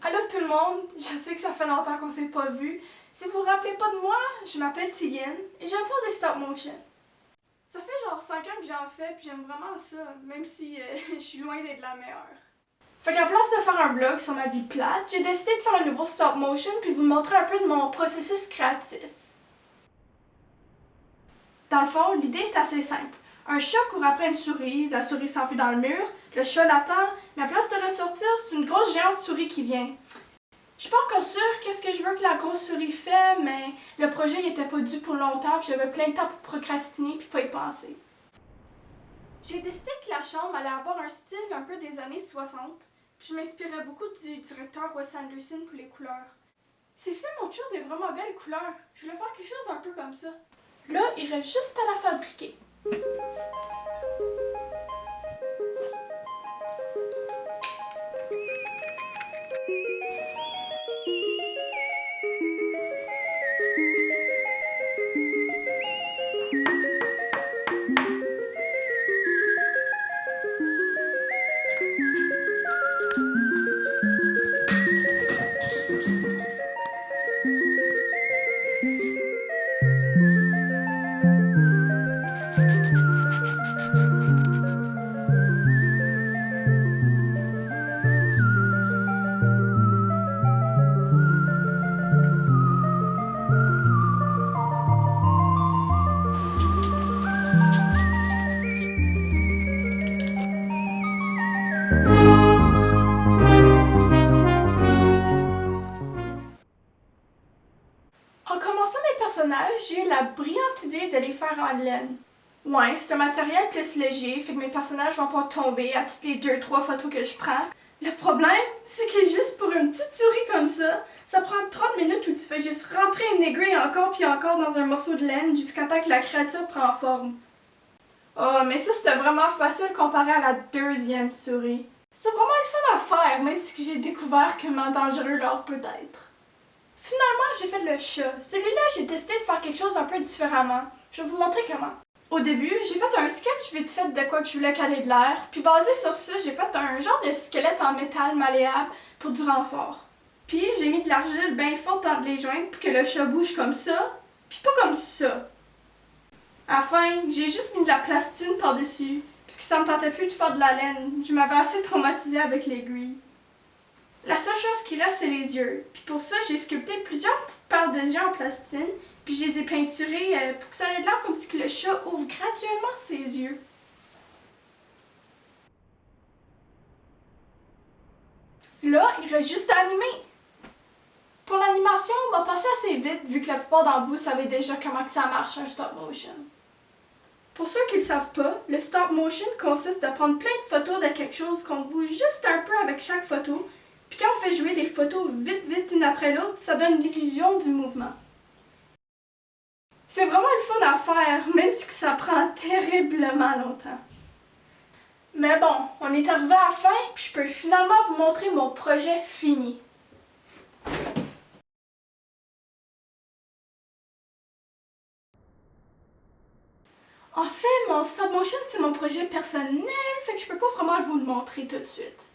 Allô tout le monde, je sais que ça fait longtemps qu'on s'est pas vu. Si vous vous rappelez pas de moi, je m'appelle Tigane et j'aime faire des stop motion. Ça fait genre 5 ans que j'en fais puis j'aime vraiment ça, même si je suis loin d'être la meilleure. Fait qu'à place de faire un vlog sur ma vie plate, j'ai décidé de faire un nouveau stop motion puis vous montrer un peu de mon processus créatif. Dans le fond, l'idée est assez simple. Un chat court après une souris, la souris s'enfuit dans le mur, le chat l'attend, mais à place de ressortir, c'est une grosse géante souris qui vient. Je suis pas encore sûre qu'est-ce que je veux que la grosse souris fait, mais le projet il était pas dû pour longtemps puis j'avais plein de temps pour procrastiner puis pas y penser. J'ai décidé que la chambre allait avoir un style un peu des années 60, puis je m'inspirais beaucoup du directeur Wes Anderson pour les couleurs. Ces films ont toujours des vraiment belles couleurs. Je voulais faire quelque chose un peu comme ça. Là, il reste juste à la fabriquer. En commençant mes personnages, j'ai eu la brillante idée de les faire en laine. Ouais, c'est un matériel plus léger, fait que mes personnages vont pas tomber à toutes les 2-3 photos que je prends. Le problème, c'est que juste pour une petite souris comme ça prend 30 minutes où tu fais juste rentrer une aiguille encore puis encore dans un morceau de laine jusqu'à temps que la créature prend forme. Oh, mais ça c'était vraiment facile comparé à la deuxième souris. C'est vraiment le fun à faire, même si j'ai découvert comment dangereux l'or peut être. Finalement, j'ai fait le chat. Celui-là, j'ai décidé de faire quelque chose un peu différemment. Je vais vous montrer comment. Au début, j'ai fait un sketch vite fait de quoi que je voulais caler de l'air, puis basé sur ça, j'ai fait un genre de squelette en métal malléable pour du renfort. Puis j'ai mis de l'argile bien forte entre les joints pour que le chat bouge comme ça, puis pas comme ça. À la fin, j'ai juste mis de la plastine par-dessus, puisque ça me tentait plus de faire de la laine. Je m'avais assez traumatisée avec l'aiguille. La seule chose qui reste, c'est les yeux. Puis pour ça, j'ai sculpté plusieurs petites paires de yeux en plastine, puis je les ai peinturés pour que ça ait l'air comme si le chat ouvre graduellement ses yeux. Là, il reste juste à animer. Pour l'animation, on va passer assez vite, vu que la plupart d'entre vous savez déjà comment que ça marche un stop motion. Pour ceux qui ne le savent pas, le stop motion consiste à prendre plein de photos de quelque chose qu'on bouge juste un peu avec chaque photo, puis quand on fait jouer les photos vite une après l'autre, ça donne l'illusion du mouvement. C'est vraiment le fun à faire, même si ça prend terriblement longtemps. Mais bon, on est arrivé à la fin, puis je peux finalement vous montrer mon projet fini. En fait, mon stop motion, c'est mon projet personnel, fait que je peux pas vraiment vous le montrer tout de suite.